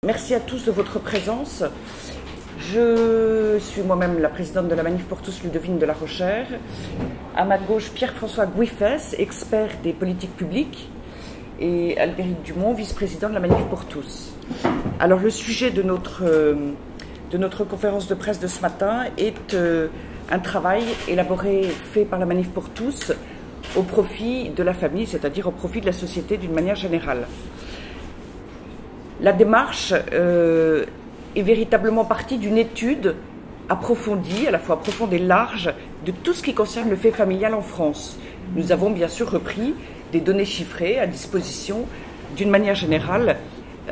Merci à tous de votre présence. Je suis moi-même la présidente de la Manif pour tous, Ludovine de la Rochère. À ma gauche, Pierre-François Gouifès, expert des politiques publiques, et Albéric Dumont, vice-président de la Manif pour tous. Alors le sujet de notre conférence de presse de ce matin est un travail élaboré, fait par la Manif pour tous, au profit de la famille, c'est-à-dire au profit de la société d'une manière générale. La démarche est véritablement partie d'une étude approfondie, à la fois profonde et large, de tout ce qui concerne le fait familial en France. Nous avons bien sûr repris des données chiffrées à disposition d'une manière générale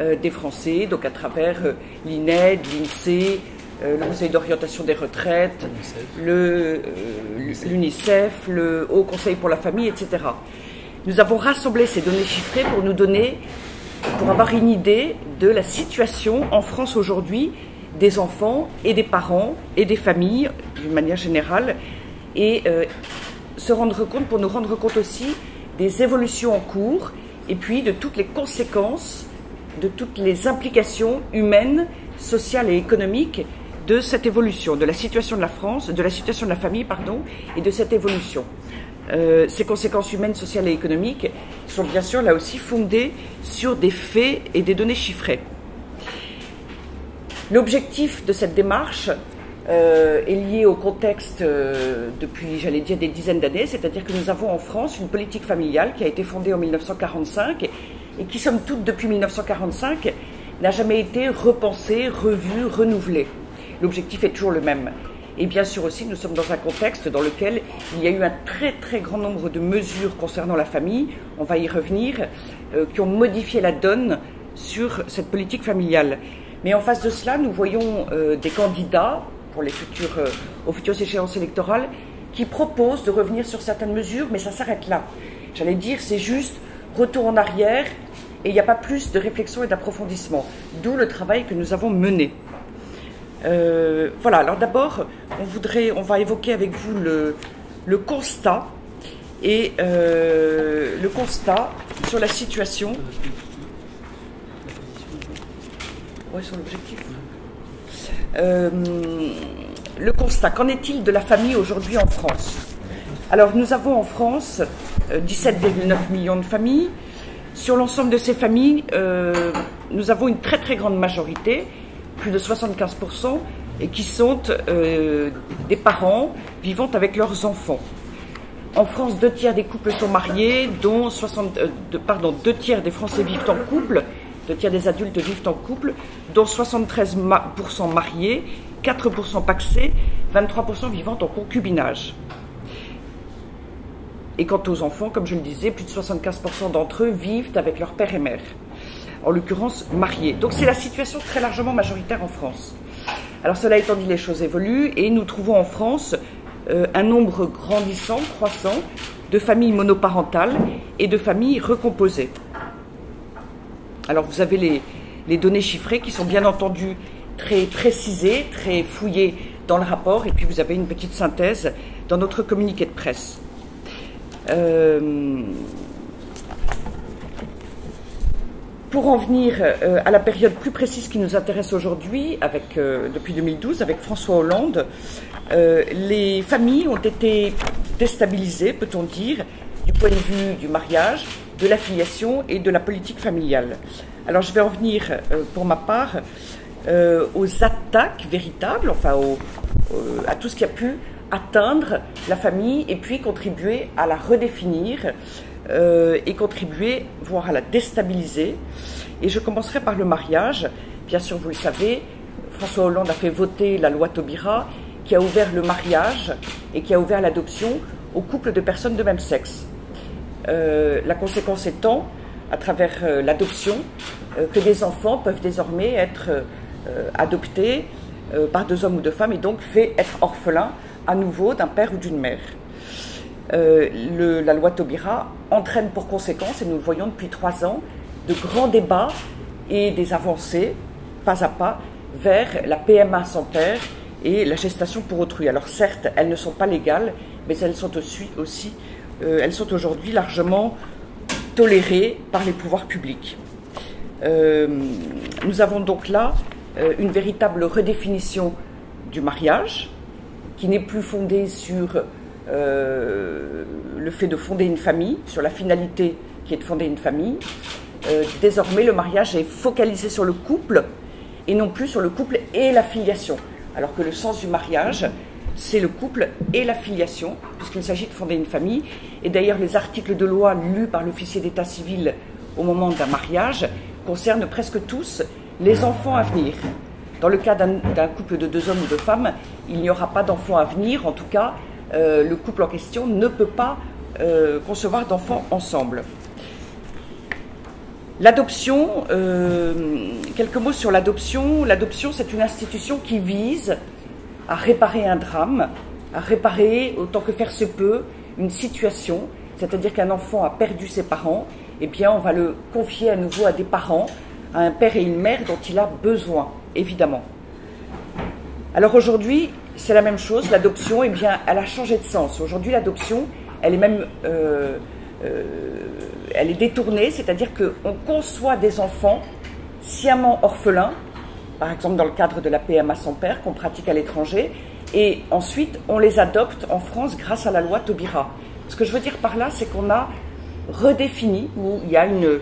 des Français, donc à travers l'INED, l'INSEE, le Conseil d'orientation des retraites, l'UNICEF, le Haut Conseil pour la famille, etc. Nous avons rassemblé ces données chiffrées pour avoir une idée de la situation en France aujourd'hui des enfants et des parents et des familles d'une manière générale et pour nous rendre compte aussi des évolutions en cours et puis de toutes les conséquences, de toutes les implications humaines, sociales et économiques de cette évolution, de la situation de la France, de la situation de la famille, pardon, et de cette évolution. Ces conséquences humaines, sociales et économiques sont bien sûr là aussi fondées sur des faits et des données chiffrées. L'objectif de cette démarche est lié au contexte depuis, j'allais dire, des dizaines d'années, c'est-à-dire que nous avons en France une politique familiale qui a été fondée en 1945 et qui, somme toute, depuis 1945, n'a jamais été repensée, revue, renouvelée. L'objectif est toujours le même. Et bien sûr aussi, nous sommes dans un contexte dans lequel il y a eu un très très grand nombre de mesures concernant la famille, on va y revenir, qui ont modifié la donne sur cette politique familiale. Mais en face de cela, nous voyons des candidats pour aux futures échéances électorales qui proposent de revenir sur certaines mesures, mais ça s'arrête là. J'allais dire, c'est juste retour en arrière et il n'y a pas plus de réflexion et d'approfondissement. D'où le travail que nous avons mené. Voilà, alors d'abord, on va évoquer avec vous le constat et le constat sur la situation. Oui, sur l'objectif. Le constat, qu'en est-il de la famille aujourd'hui en France? Alors, nous avons en France 17,9 millions de familles. Sur l'ensemble de ces familles, nous avons une très très grande majorité, plus de 75%, et qui sont des parents vivant avec leurs enfants. En France, 2 tiers des couples sont mariés, dont 2 tiers des Français vivent en couple, 2 tiers des adultes vivent en couple, dont 73% mariés, 4% pacsés, 23% vivant en concubinage. Et quant aux enfants, comme je le disais, plus de 75% d'entre eux vivent avec leur père et mère, en l'occurrence mariés. Donc c'est la situation très largement majoritaire en France. Alors cela étant dit, les choses évoluent et nous trouvons en France un nombre grandissant, croissant, de familles monoparentales et de familles recomposées. Alors vous avez les données chiffrées qui sont bien entendu très précisées, très fouillées dans le rapport, et puis vous avez une petite synthèse dans notre communiqué de presse. Pour en venir à la période plus précise qui nous intéresse aujourd'hui, depuis 2012, avec François Hollande, les familles ont été déstabilisées, peut-on dire, du point de vue du mariage, de l'affiliation et de la politique familiale. Alors je vais en venir, pour ma part, aux attaques véritables, enfin à tout ce qui a pu atteindre la famille et puis contribuer à la redéfinir et contribuer, voire à la déstabiliser. Et je commencerai par le mariage. Bien sûr, vous le savez, François Hollande a fait voter la loi Taubira qui a ouvert le mariage et qui a ouvert l'adoption aux couples de personnes de même sexe. La conséquence étant, à travers l'adoption, que des enfants peuvent désormais être adoptés par 2 hommes ou 2 femmes et donc fait être orphelins à nouveau d'un père ou d'une mère. La loi Taubira entraîne pour conséquence, et nous le voyons depuis 3 ans, de grands débats et des avancées, pas à pas, vers la PMA sans père et la gestation pour autrui. Alors certes, elles ne sont pas légales, mais elles sont aujourd'hui largement tolérées par les pouvoirs publics. nous avons donc là une véritable redéfinition du mariage, qui n'est plus fondée sur le fait de fonder une famille, sur la finalité qui est de fonder une famille. Désormais, le mariage est focalisé sur le couple et non plus sur le couple et la filiation. Alors que le sens du mariage, c'est le couple et la filiation, puisqu'il s'agit de fonder une famille. Et d'ailleurs, les articles de loi lus par l'officier d'état civil au moment d'un mariage concernent presque tous les enfants à venir. Dans le cas d'un couple de 2 hommes ou 2 femmes, il n'y aura pas d'enfants à venir. En tout cas, le couple en question ne peut pas concevoir d'enfants ensemble. L'adoption, quelques mots sur l'adoption. L'adoption, c'est une institution qui vise à réparer un drame, à réparer, autant que faire se peut, une situation, c'est-à-dire qu'un enfant a perdu ses parents, eh bien on va le confier à nouveau à des parents, à un père et une mère dont il a besoin, évidemment. Alors aujourd'hui, c'est la même chose, l'adoption, eh bien, elle a changé de sens. Aujourd'hui, l'adoption, elle est même elle est détournée, c'est-à-dire qu'on conçoit des enfants sciemment orphelins, par exemple dans le cadre de la PMA sans père qu'on pratique à l'étranger, et ensuite on les adopte en France grâce à la loi Taubira. Ce que je veux dire par là, c'est qu'on a redéfini, ou il y a une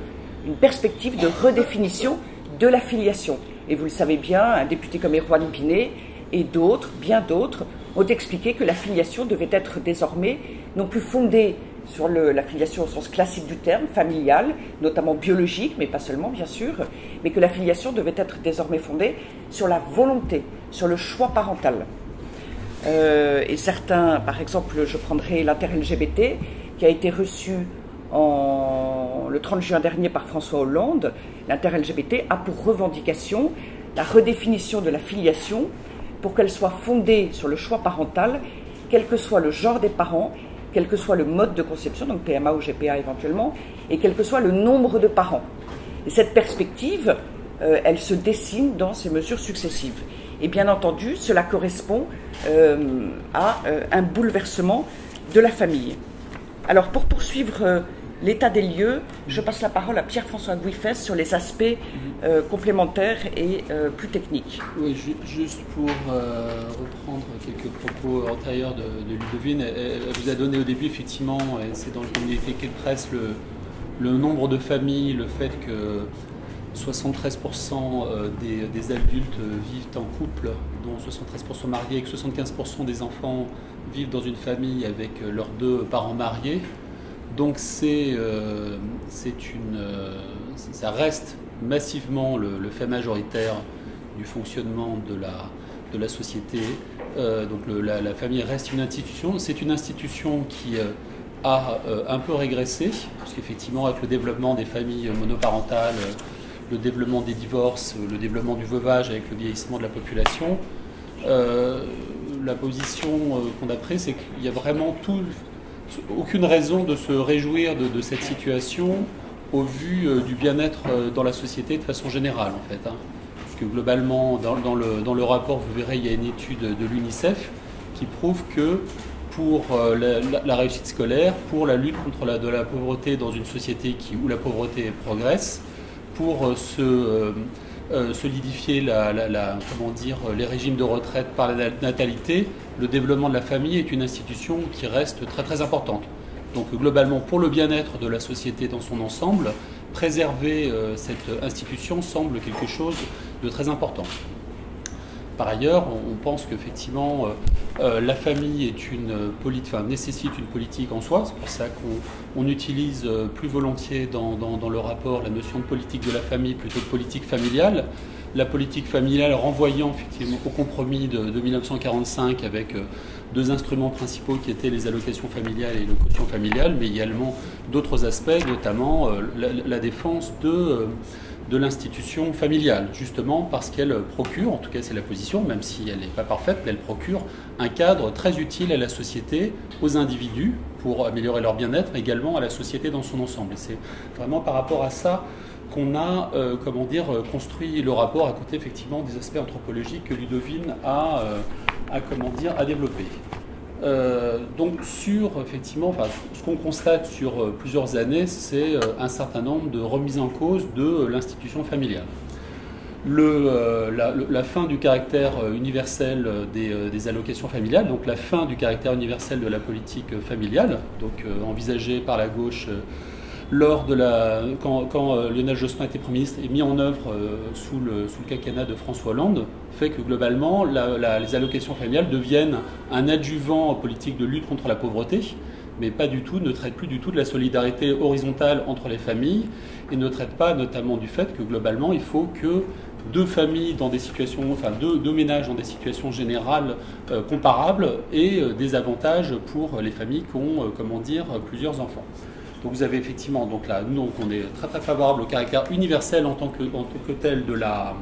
perspective de redéfinition de la filiation. Et vous le savez bien, un député comme Erwan Binet et d'autres, bien d'autres, ont expliqué que la filiation devait être désormais non plus fondée sur la filiation au sens classique du terme, familiale, notamment biologique, mais pas seulement bien sûr, mais que la filiation devait être désormais fondée sur la volonté, sur le choix parental. Et certains, par exemple, je prendrai l'inter-LGBT, qui a été reçu le 30 juin dernier par François Hollande. L'inter-LGBT a pour revendication la redéfinition de la filiation pour qu'elle soit fondée sur le choix parental, quel que soit le genre des parents, quel que soit le mode de conception, donc PMA ou GPA éventuellement, et quel que soit le nombre de parents. Et cette perspective, elle se dessine dans ces mesures successives. Et bien entendu, cela correspond à un bouleversement de la famille. Alors, pour poursuivre l'état des lieux, je passe la parole à Pierre-François Gouifès sur les aspects complémentaires et plus techniques. Oui, juste pour reprendre quelques propos antérieurs de Ludovine, elle vous a donné au début, effectivement, et c'est dans le communiqué de presse, le nombre de familles, le fait que 73% des adultes vivent en couple, dont 73% mariés, et que 75% des enfants vivent dans une famille avec leurs 2 parents mariés. Donc ça reste massivement le fait majoritaire du fonctionnement de la société. Donc la famille reste une institution. C'est une institution qui a un peu régressé, parce qu'effectivement avec le développement des familles monoparentales, le développement des divorces, le développement du veuvage avec le vieillissement de la population, la position qu'on a prise, c'est qu'il y a vraiment aucune raison de se réjouir de cette situation au vu du bien-être dans la société de façon générale, en fait. Parce que globalement, dans le rapport, vous verrez, il y a une étude de l'UNICEF qui prouve que pour la réussite scolaire, pour la lutte contre la pauvreté dans une société où la pauvreté progresse, pour solidifier les régimes de retraite par la natalité, le développement de la famille est une institution qui reste très très importante. Donc globalement, pour le bien-être de la société dans son ensemble, préserver cette institution semble quelque chose de très important. Par ailleurs, on pense qu'effectivement, la famille nécessite une politique en soi. C'est pour ça qu'on utilise plus volontiers dans le rapport la notion de politique de la famille plutôt que politique familiale. La politique familiale renvoyant effectivement au compromis de 1945 avec 2 instruments principaux qui étaient les allocations familiales et le quotient familial, mais également d'autres aspects, notamment la défense de l'institution familiale, justement parce qu'elle procure, en tout cas c'est la position, même si elle n'est pas parfaite, mais elle procure un cadre très utile à la société, aux individus, pour améliorer leur bien-être, mais également à la société dans son ensemble. Et c'est vraiment par rapport à ça qu'on a construit le rapport, à côté effectivement des aspects anthropologiques que Ludovine a développé. Donc effectivement, ce qu'on constate sur plusieurs années, c'est un certain nombre de remises en cause de l'institution familiale. la fin du caractère universel des allocations familiales, donc la fin du caractère universel de la politique familiale, donc envisagée par la gauche quand Lionel Jospin était Premier ministre et mis en œuvre sous le quinquennat de François Hollande, fait que globalement les allocations familiales deviennent un adjuvant politique de lutte contre la pauvreté, mais ne traite plus du tout de la solidarité horizontale entre les familles et ne traite pas notamment du fait que globalement il faut que deux ménages dans des situations générales comparables aient des avantages pour les familles qui ont plusieurs enfants. Donc vous avez effectivement, donc là, nous on est très très favorable au caractère universel en tant que tel de la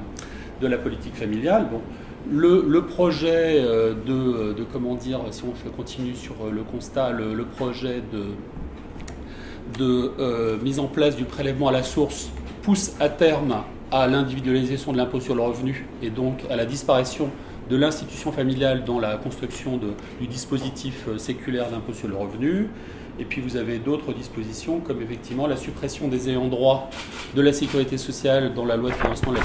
politique familiale. Bon, le projet si on continue sur le constat, le projet de mise en place du prélèvement à la source pousse à terme à l'individualisation de l'impôt sur le revenu et donc à la disparition de l'institution familiale dans la construction du dispositif séculaire d'impôt sur le revenu. Et puis vous avez d'autres dispositions comme effectivement la suppression des ayants droit de la sécurité sociale dans la loi de financement de la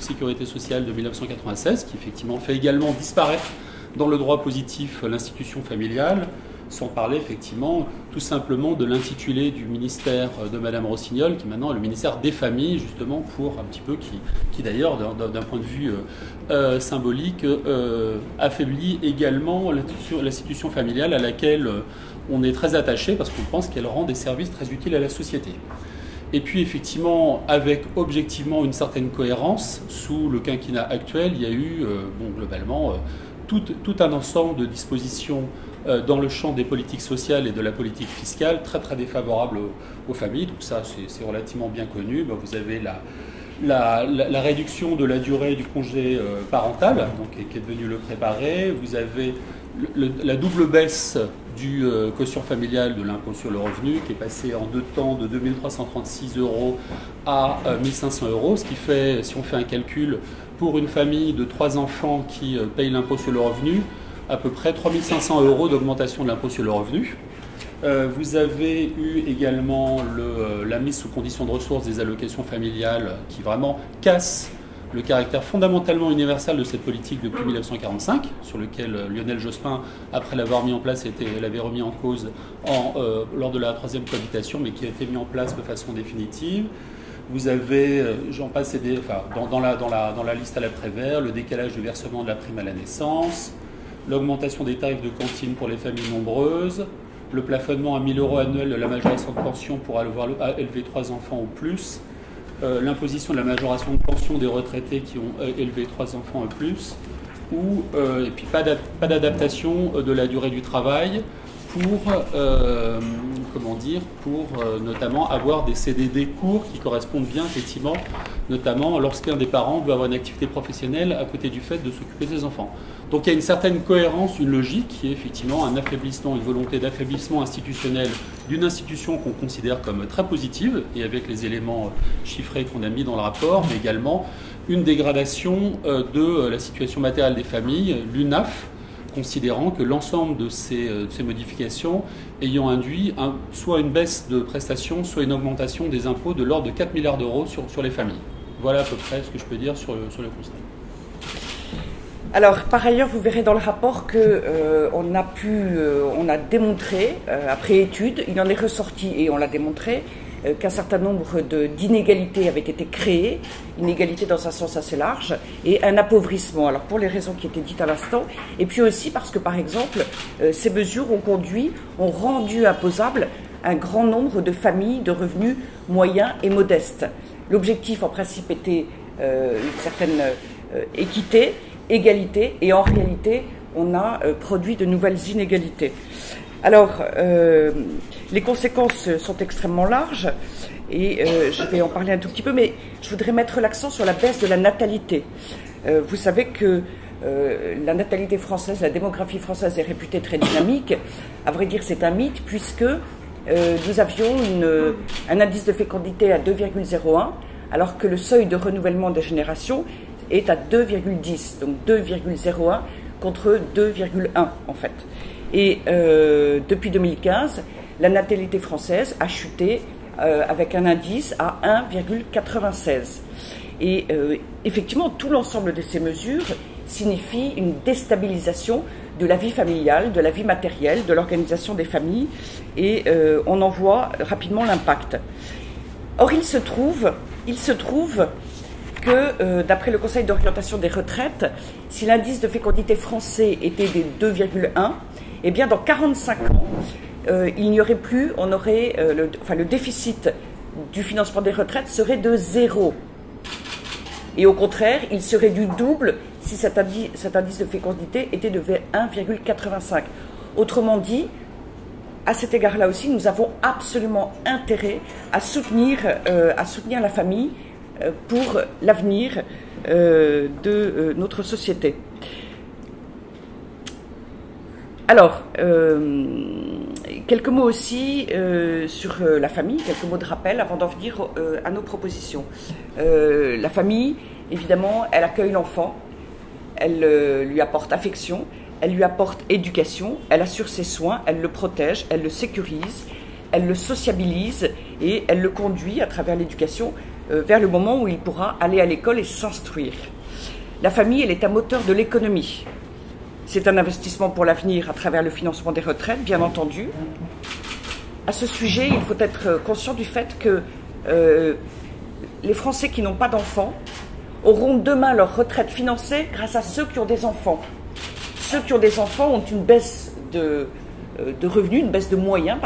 sécurité sociale de 1996, qui effectivement fait également disparaître dans le droit positif l'institution familiale, sans parler effectivement tout simplement de l'intitulé du ministère de Madame Rossignol, qui maintenant est le ministère des familles, justement pour un petit peu, qui d'ailleurs d'un point de vue symbolique affaiblit également l'institution familiale à laquelle on est très attaché parce qu'on pense qu'elle rend des services très utiles à la société. Et puis effectivement, avec objectivement une certaine cohérence, sous le quinquennat actuel, il y a eu globalement tout un ensemble de dispositions dans le champ des politiques sociales et de la politique fiscale très très défavorables aux familles. Donc ça, c'est relativement bien connu. Vous avez la réduction de la durée du congé parental, donc, qui est devenu le préparé. Vous avez la double baisse du quotient familial de l'impôt sur le revenu, qui est passé en 2 temps de 2336 € à 1500 €, ce qui fait, si on fait un calcul, pour une famille de 3 enfants qui paye l'impôt sur le revenu, à peu près 3500 € d'augmentation de l'impôt sur le revenu. Vous avez eu également la mise sous condition de ressources des allocations familiales qui vraiment casse le caractère fondamentalement universel de cette politique depuis 1945, sur lequel Lionel Jospin, après l'avoir mis en place, l'avait remis en cause lors de la 3e cohabitation, mais qui a été mis en place de façon définitive. Vous avez, dans la liste à l'après-vert, le décalage du versement de la prime à la naissance, l'augmentation des tarifs de cantine pour les familles nombreuses, le plafonnement à 1 000 € annuel de la majoration de pension pour élever 3 enfants ou plus, l'imposition de la majoration de pension des retraités qui ont élevé 3 enfants ou plus, et puis pas d'adaptation de la durée du travail pour notamment avoir des CDD courts qui correspondent bien effectivement, notamment lorsqu'un des parents veut avoir une activité professionnelle à côté du fait de s'occuper de ses enfants. Donc il y a une certaine cohérence, une logique qui est effectivement un affaiblissement, une volonté d'affaiblissement institutionnel d'une institution qu'on considère comme très positive et avec les éléments chiffrés qu'on a mis dans le rapport, mais également une dégradation de la situation matérielle des familles, l'UNAF, considérant que l'ensemble de ces modifications ayant induit soit une baisse de prestations, soit une augmentation des impôts de l'ordre de 4 milliards d'euros sur les familles. Voilà à peu près ce que je peux dire sur le constat. Alors, par ailleurs, vous verrez dans le rapport qu'on on a démontré, après étude, il en est ressorti, et on l'a démontré, qu'un certain nombre d'inégalités avaient été créées, inégalités dans un sens assez large, et un appauvrissement, alors pour les raisons qui étaient dites à l'instant, et puis aussi parce que, par exemple, ces mesures ont rendu imposable un grand nombre de familles de revenus moyens et modestes. L'objectif, en principe, était une certaine équité, égalité, et en réalité, on a produit de nouvelles inégalités. Alors, les conséquences sont extrêmement larges, et je vais en parler un tout petit peu, mais je voudrais mettre l'accent sur la baisse de la natalité. Vous savez que la natalité française, la démographie française est réputée très dynamique. À vrai dire, c'est un mythe, puisque nous avions un indice de fécondité à 2,01, alors que le seuil de renouvellement des générations est à 2,10, donc 2,01 contre 2,1 en fait. Et depuis 2015, la natalité française a chuté avec un indice à 1,96. Et effectivement, tout l'ensemble de ces mesures signifie une déstabilisation de la vie familiale, de la vie matérielle, de l'organisation des familles, et on en voit rapidement l'impact. Or, il se trouve que, d'après le Conseil d'orientation des retraites, si l'indice de fécondité français était des 2,1, eh bien, dans 45 ans, il n'y aurait plus, on aurait, le déficit du financement des retraites serait de 0. Et au contraire, il serait du double si cet indice de fécondité était de 1,85. Autrement dit, à cet égard-là aussi, nous avons absolument intérêt à soutenir la famille pour l'avenir de notre société. Alors, quelques mots aussi sur la famille, quelques mots de rappel avant d'en venir à nos propositions. La famille, évidemment, elle accueille l'enfant, elle lui apporte affection, elle lui apporte éducation, elle assure ses soins, elle le protège, elle le sécurise, elle le sociabilise et elle le conduit à travers l'éducation vers le moment où il pourra aller à l'école et s'instruire. La famille, elle est un moteur de l'économie. C'est un investissement pour l'avenir à travers le financement des retraites, bien entendu. À ce sujet, il faut être conscient du fait que les Français qui n'ont pas d'enfants auront demain leur retraite financée grâce à ceux qui ont des enfants. Ceux qui ont des enfants ont une baisse de revenus, une baisse de moyens,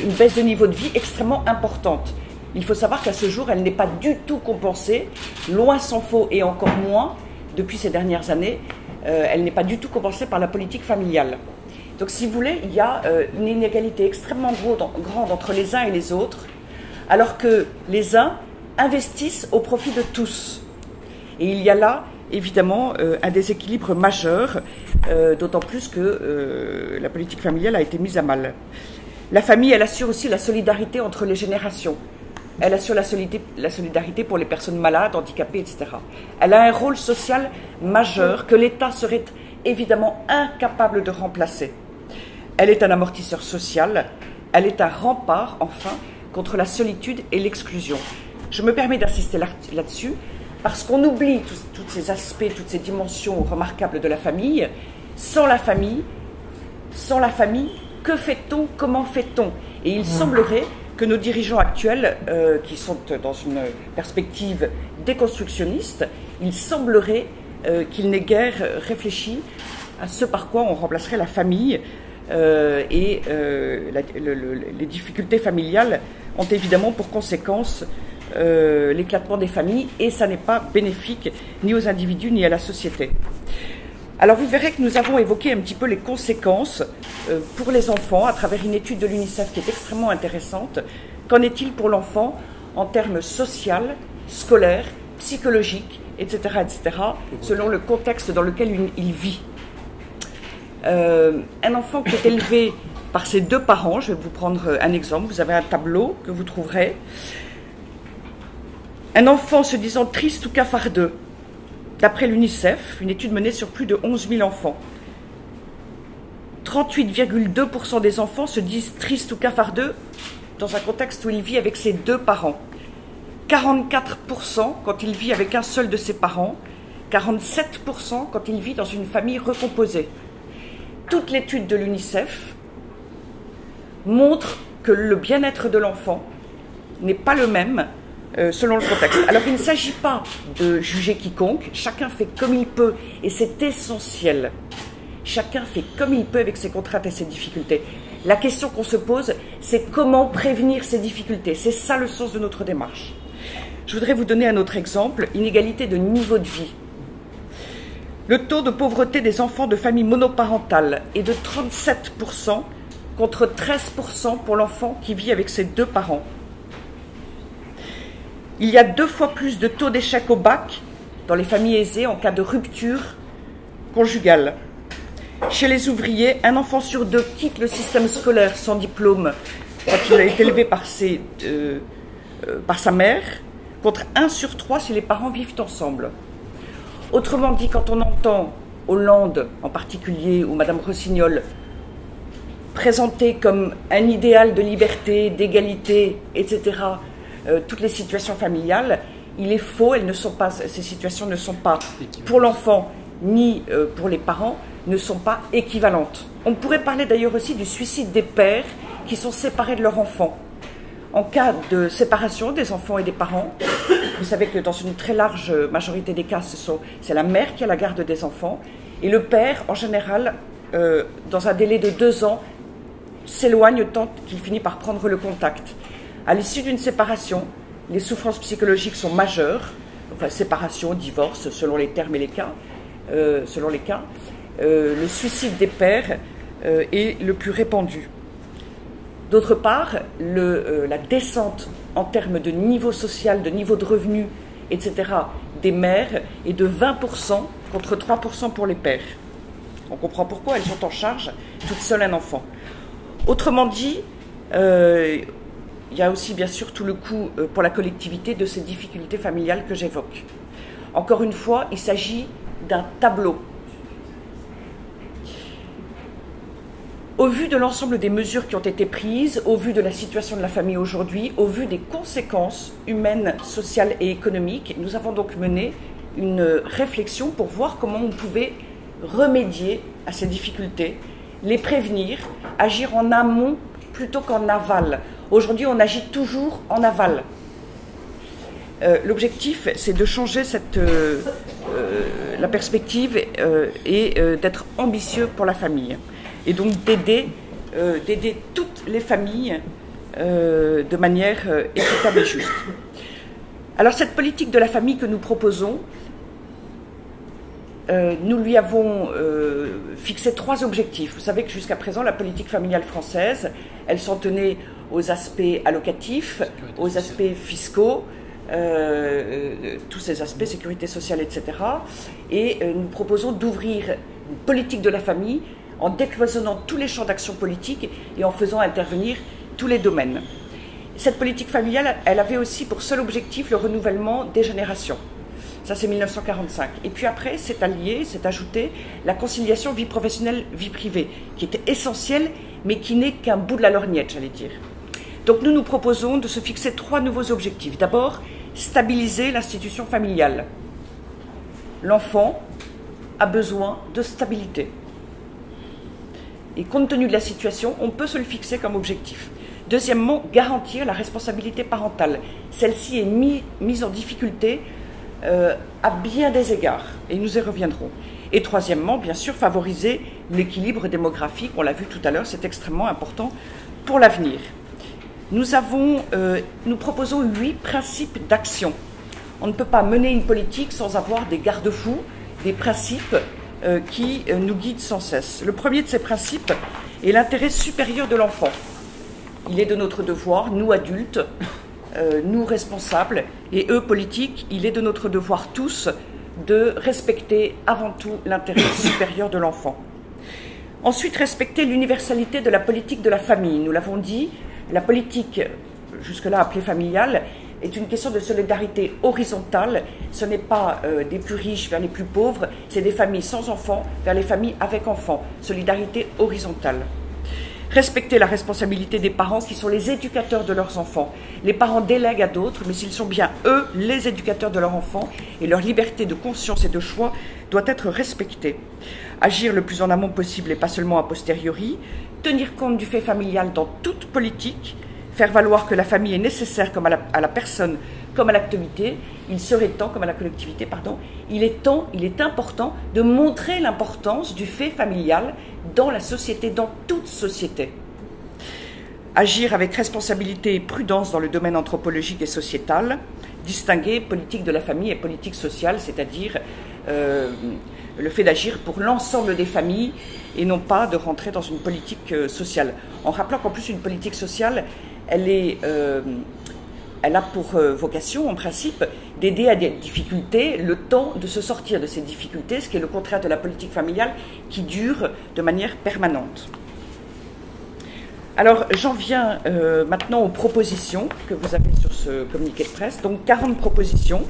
une baisse de niveau de vie extrêmement importante. Il faut savoir qu'à ce jour, elle n'est pas du tout compensée, loin s'en faut et encore moins, depuis ces dernières années, elle n'est pas du tout compensée par la politique familiale. Donc si vous voulez, il y a une inégalité extrêmement grande entre les uns et les autres, alors que les uns investissent au profit de tous. Et il y a là, évidemment, un déséquilibre majeur, d'autant plus que la politique familiale a été mise à mal. La famille, elle assure aussi la solidarité entre les générations. Elle assure la solidarité pour les personnes malades, handicapées, etc. Elle a un rôle social majeur que l'État serait évidemment incapable de remplacer. Elle est un amortisseur social, elle est un rempart, enfin, contre la solitude et l'exclusion. Je me permets d'insister là-dessus, parce qu'on oublie tous ces aspects, toutes ces dimensions remarquables de la famille. Sans la famille, que fait-on, comment fait-on? Et il semblerait que nos dirigeants actuels, qui sont dans une perspective déconstructioniste, il semblerait qu'ils n'aient guère réfléchi à ce par quoi on remplacerait la famille, et les difficultés familiales ont évidemment pour conséquence l'éclatement des familles, et ça n'est pas bénéfique ni aux individus ni à la société. Alors vous verrez que nous avons évoqué un petit peu les conséquences pour les enfants à travers une étude de l'UNICEF qui est extrêmement intéressante. Qu'en est-il pour l'enfant en termes social, scolaire, psychologique, etc., selon le contexte dans lequel il vit. Un enfant qui est élevé par ses deux parents, je vais vous prendre un exemple, vous avez un tableau que vous trouverez. Un enfant se disant triste ou cafardeux, d'après l'UNICEF, une étude menée sur plus de 11 000 enfants. 38,2% des enfants se disent tristes ou cafardeux dans un contexte où il vit avec ses deux parents. 44% quand il vit avec un seul de ses parents. 47% quand il vit dans une famille recomposée. Toute l'étude de l'UNICEF montre que le bien-être de l'enfant n'est pas le même selon le contexte. Alors il ne s'agit pas de juger quiconque, chacun fait comme il peut et c'est essentiel. Chacun fait comme il peut avec ses contraintes et ses difficultés. La question qu'on se pose, c'est comment prévenir ces difficultés. C'est ça le sens de notre démarche. Je voudrais vous donner un autre exemple, inégalité de niveau de vie. Le taux de pauvreté des enfants de familles monoparentales est de 37% contre 13% pour l'enfant qui vit avec ses deux parents. Il y a 2 fois plus de taux d'échec au bac dans les familles aisées en cas de rupture conjugale. Chez les ouvriers, un enfant sur 2 quitte le système scolaire sans diplôme quand il a été élevé par sa mère, contre 1 sur 3 si les parents vivent ensemble. Autrement dit, quand on entend Hollande en particulier, ou Madame Rossignol, présentée comme un idéal de liberté, d'égalité, etc., toutes les situations familiales, il est faux, ces situations ne sont pas pour l'enfant ni pour les parents, ne sont pas équivalentes. On pourrait parler d'ailleurs aussi du suicide des pères qui sont séparés de leur enfant. En cas de séparation des enfants et des parents, vous savez que dans une très large majorité des cas, c'est la mère qui a la garde des enfants, et le père, en général, dans un délai de 2 ans, s'éloigne tant qu'il finit par prendre le contact. À l'issue d'une séparation, les souffrances psychologiques sont majeures, enfin séparation, divorce, selon les termes et les cas, le suicide des pères est le plus répandu. D'autre part, la descente en termes de niveau social, de niveau de revenu, etc., des mères est de 20% contre 3% pour les pères. On comprend pourquoi elles sont en charge, toutes seules un enfant. Autrement dit, il y a aussi bien sûr tout le coût pour la collectivité de ces difficultés familiales que j'évoque. Encore une fois, il s'agit d'un tableau. Au vu de l'ensemble des mesures qui ont été prises, au vu de la situation de la famille aujourd'hui, au vu des conséquences humaines, sociales et économiques, nous avons donc mené une réflexion pour voir comment on pouvait remédier à ces difficultés, les prévenir, agir en amont plutôt qu'en aval. Aujourd'hui, on agit toujours en aval. L'objectif, c'est de changer la perspective et d'être ambitieux pour la famille. Et donc d'aider toutes les familles de manière équitable et juste. Alors cette politique de la famille que nous proposons, nous lui avons fixé 3 objectifs. Vous savez que jusqu'à présent, la politique familiale française, elle s'en tenait aux aspects allocatifs, aux aspects fiscaux, tous ces aspects, sécurité sociale, etc. Et nous proposons d'ouvrir une politique de la famille en décloisonnant tous les champs d'action politique et en faisant intervenir tous les domaines. Cette politique familiale, elle avait aussi pour seul objectif le renouvellement des générations. Ça, c'est 1945. Et puis après, s'est ajouté la conciliation vie professionnelle, vie privée, qui était essentielle, mais qui n'est qu'un bout de la lorgnette, j'allais dire. Donc nous proposons de se fixer 3 nouveaux objectifs. D'abord, stabiliser l'institution familiale. L'enfant a besoin de stabilité. Et compte tenu de la situation, on peut se le fixer comme objectif. Deuxièmement, garantir la responsabilité parentale. Celle-ci est mise en difficulté à bien des égards, et nous y reviendrons. Et troisièmement, bien sûr, favoriser l'équilibre démographique. On l'a vu tout à l'heure, c'est extrêmement important pour l'avenir. Nous proposons 8 principes d'action. On ne peut pas mener une politique sans avoir des garde-fous, des principes qui nous guident sans cesse. Le premier de ces principes est l'intérêt supérieur de l'enfant. Il est de notre devoir, nous adultes, nous responsables, et eux politiques, il est de notre devoir tous de respecter avant tout l'intérêt supérieur de l'enfant. Ensuite, respecter l'universalité de la politique de la famille. Nous l'avons dit, la politique, jusque-là appelée familiale, est une question de solidarité horizontale. Ce n'est pas des plus riches vers les plus pauvres, c'est des familles sans enfants vers les familles avec enfants. Solidarité horizontale. Respecter la responsabilité des parents qui sont les éducateurs de leurs enfants. Les parents délèguent à d'autres, mais s'ils sont bien eux les éducateurs de leurs enfants, et leur liberté de conscience et de choix doit être respectée. Agir le plus en amont possible et pas seulement a posteriori. Tenir compte du fait familial dans toute politique. Faire valoir que la famille est nécessaire comme à la personne, comme à l'activité. Il serait temps, comme à la collectivité, pardon, il est important de montrer l'importance du fait familial dans la société, dans toute société. Agir avec responsabilité et prudence dans le domaine anthropologique et sociétal. Distinguer politique de la famille et politique sociale, c'est-à-dire le fait d'agir pour l'ensemble des familles et non pas de rentrer dans une politique sociale. En rappelant qu'en plus une politique sociale, elle a pour vocation, en principe, d'aider à des difficultés, le temps de se sortir de ces difficultés, ce qui est le contraire de la politique familiale qui dure de manière permanente. Alors, j'en viens maintenant aux propositions que vous avez sur ce communiqué de presse. Donc, 40 propositions.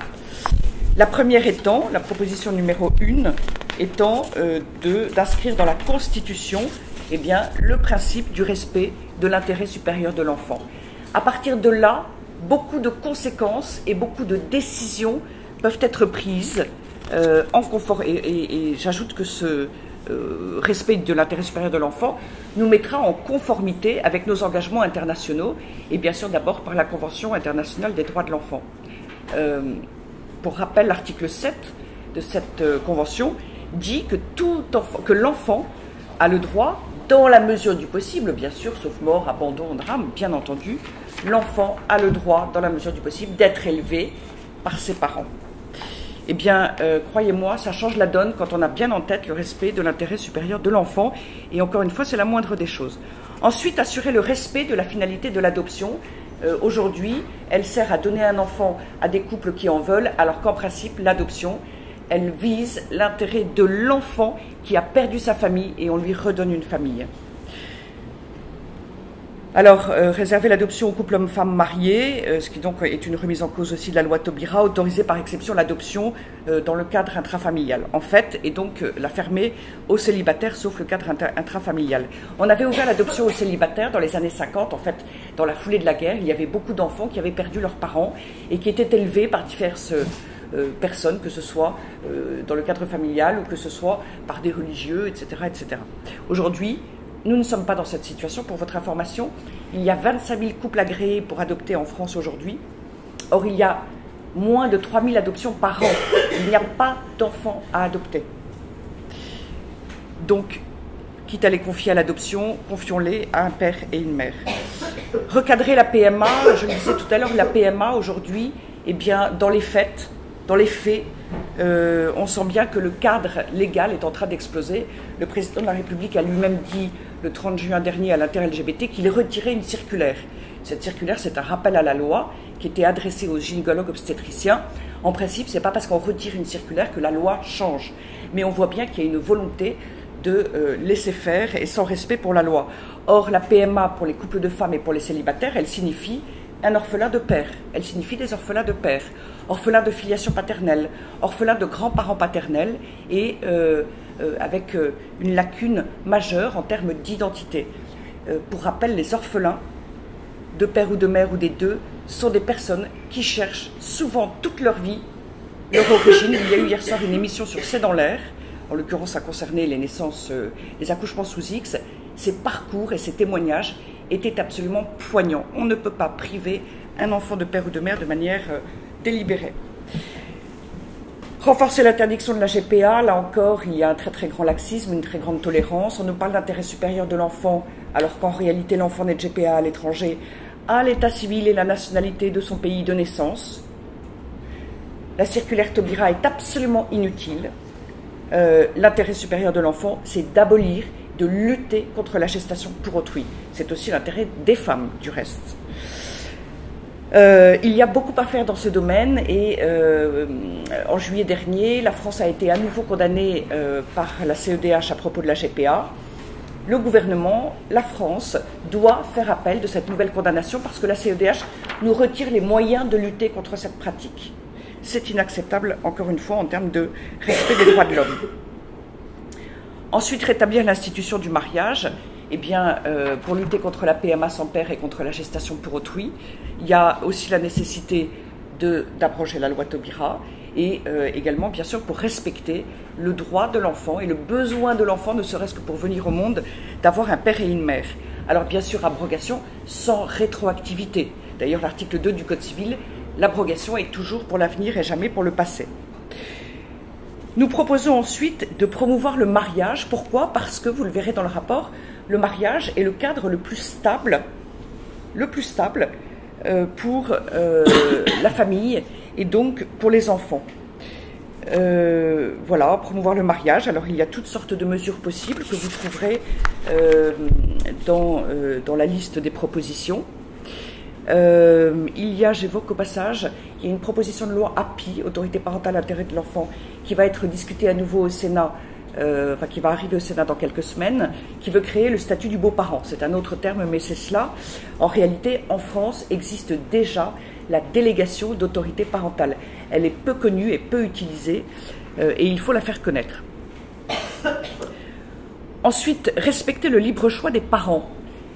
La première étant, la proposition numéro 1, étant d'inscrire dans la Constitution eh bien, le principe du respect de l'intérêt supérieur de l'enfant. À partir de là, beaucoup de conséquences et beaucoup de décisions peuvent être prises en confort. Et j'ajoute que ce respect de l'intérêt supérieur de l'enfant nous mettra en conformité avec nos engagements internationaux et bien sûr d'abord par la Convention internationale des droits de l'enfant. Pour rappel, l'article 7 de cette convention dit que l'enfant a le droit, dans la mesure du possible, bien sûr, sauf mort, abandon, drame, bien entendu, l'enfant a le droit, dans la mesure du possible, d'être élevé par ses parents. Eh bien, croyez-moi, ça change la donne quand on a bien en tête le respect de l'intérêt supérieur de l'enfant. Et encore une fois, c'est la moindre des choses. Ensuite, assurer le respect de la finalité de l'adoption. Aujourd'hui, elle sert à donner un enfant à des couples qui en veulent, alors qu'en principe, l'adoption, elle vise l'intérêt de l'enfant qui a perdu sa famille et on lui redonne une famille. Alors, réserver l'adoption aux couples hommes-femmes mariés, ce qui donc est une remise en cause aussi de la loi Taubira, autoriser par exception l'adoption dans le cadre intrafamilial, en fait, et donc la fermer aux célibataires, sauf le cadre intrafamilial. On avait ouvert l'adoption aux célibataires dans les années 50, en fait, dans la foulée de la guerre, il y avait beaucoup d'enfants qui avaient perdu leurs parents et qui étaient élevés par diverses personnes, que ce soit dans le cadre familial ou que ce soit par des religieux, etc., etc. Aujourd'hui, nous ne sommes pas dans cette situation. Pour votre information, il y a 25 000 couples agréés pour adopter en France aujourd'hui. Or, il y a moins de 3 000 adoptions par an. Il n'y a pas d'enfants à adopter. Donc, quitte à les confier à l'adoption, confions-les à un père et une mère. Recadrer la PMA, je le disais tout à l'heure, la PMA aujourd'hui, eh bien, dans les faits, on sent bien que le cadre légal est en train d'exploser. Le président de la République a lui-même dit le 30 juin dernier à l'inter-LGBT qu'il retirait une circulaire. Cette circulaire, c'est un rappel à la loi qui était adressé aux gynécologues obstétriciens. En principe, ce n'est pas parce qu'on retire une circulaire que la loi change. Mais on voit bien qu'il y a une volonté de laisser faire et sans respect pour la loi. Or, la PMA pour les couples de femmes et pour les célibataires, elle signifie un orphelin de père. Elle signifie des orphelins de père, orphelins de filiation paternelle, orphelins de grands-parents paternels et avec une lacune majeure en termes d'identité. Pour rappel, les orphelins de père ou de mère ou des deux sont des personnes qui cherchent souvent toute leur vie leur origine. Il y a eu hier soir une émission sur C'est dans l'air. En l'occurrence, ça concernait les naissances, les accouchements sous X. Ces parcours et ces témoignages étaient absolument poignants. On ne peut pas priver un enfant de père ou de mère de manière délibérée. Renforcer l'interdiction de la GPA, là encore, il y a un très très grand laxisme, une très grande tolérance. On nous parle d'intérêt supérieur de l'enfant, alors qu'en réalité l'enfant n'est de GPA à l'étranger, à l'état civil et la nationalité de son pays de naissance. La circulaire Taubira est absolument inutile. L'intérêt supérieur de l'enfant, c'est d'abolir, de lutter contre la gestation pour autrui. C'est aussi l'intérêt des femmes, du reste. Il y a beaucoup à faire dans ce domaine et en juillet dernier, la France a été à nouveau condamnée par la CEDH à propos de la GPA. Le gouvernement, la France, doit faire appel de cette nouvelle condamnation parce que la CEDH nous retire les moyens de lutter contre cette pratique. C'est inacceptable, encore une fois, en termes de respect des droits de l'homme. Ensuite, rétablir l'institution du mariage. Eh bien, pour lutter contre la PMA sans père et contre la gestation pour autrui, il y a aussi la nécessité d'abroger la loi Taubira et également, bien sûr, pour respecter le droit de l'enfant et le besoin de l'enfant, ne serait-ce que pour venir au monde, d'avoir un père et une mère. Alors, bien sûr, abrogation sans rétroactivité. D'ailleurs, l'article 2 du Code civil, l'abrogation est toujours pour l'avenir et jamais pour le passé. Nous proposons ensuite de promouvoir le mariage. Pourquoi ? Parce que, vous le verrez dans le rapport, le mariage est le cadre le plus stable pour la famille et donc pour les enfants. Voilà, promouvoir le mariage. Alors, il y a toutes sortes de mesures possibles que vous trouverez dans la liste des propositions. Il y a, j'évoque au passage, il y a une proposition de loi API, Autorité parentale intérêt de l'enfant, qui va être discutée à nouveau au Sénat, qui va arriver au Sénat dans quelques semaines, qui veut créer le statut du beau-parent. C'est un autre terme, mais c'est cela. En réalité, en France, existe déjà la délégation d'autorité parentale. Elle est peu connue et peu utilisée, et il faut la faire connaître. Ensuite, respecter le libre choix des parents.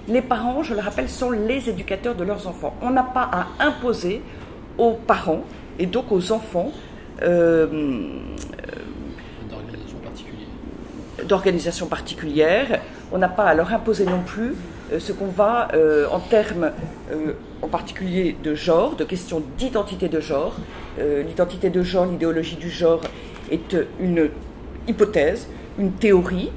Les parents, je le rappelle, sont les éducateurs de leurs enfants. On n'a pas à imposer aux parents et donc aux enfants d'organisation particulière. On n'a pas à leur imposer non plus ce qu'on va, en termes en particulier de genre, de questions d'identité de genre. L'identité de genre, l'idéologie du genre est une hypothèse, une théorie,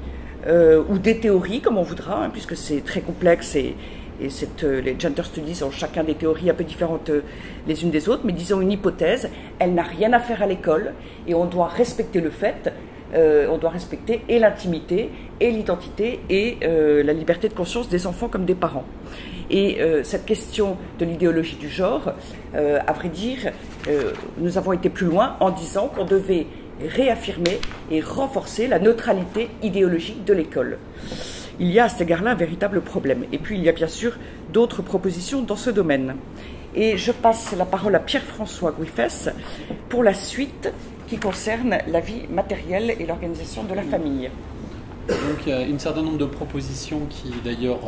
ou des théories, comme on voudra, hein, puisque c'est très complexe et les gender studies ont chacun des théories un peu différentes les unes des autres, mais disons une hypothèse, elle n'a rien à faire à l'école et on doit respecter le fait, on doit respecter et l'intimité et l'identité et la liberté de conscience des enfants comme des parents. Et cette question de l'idéologie du genre, à vrai dire, nous avons été plus loin en disant qu'on devait réaffirmer et renforcer la neutralité idéologique de l'école. Il y a à cet égard-là un véritable problème. Et puis il y a bien sûr d'autres propositions dans ce domaine. Et je passe la parole à Pierre-François Guiffès pour la suite qui concerne la vie matérielle et l'organisation de la famille. Donc il y a un certain nombre de propositions qui d'ailleurs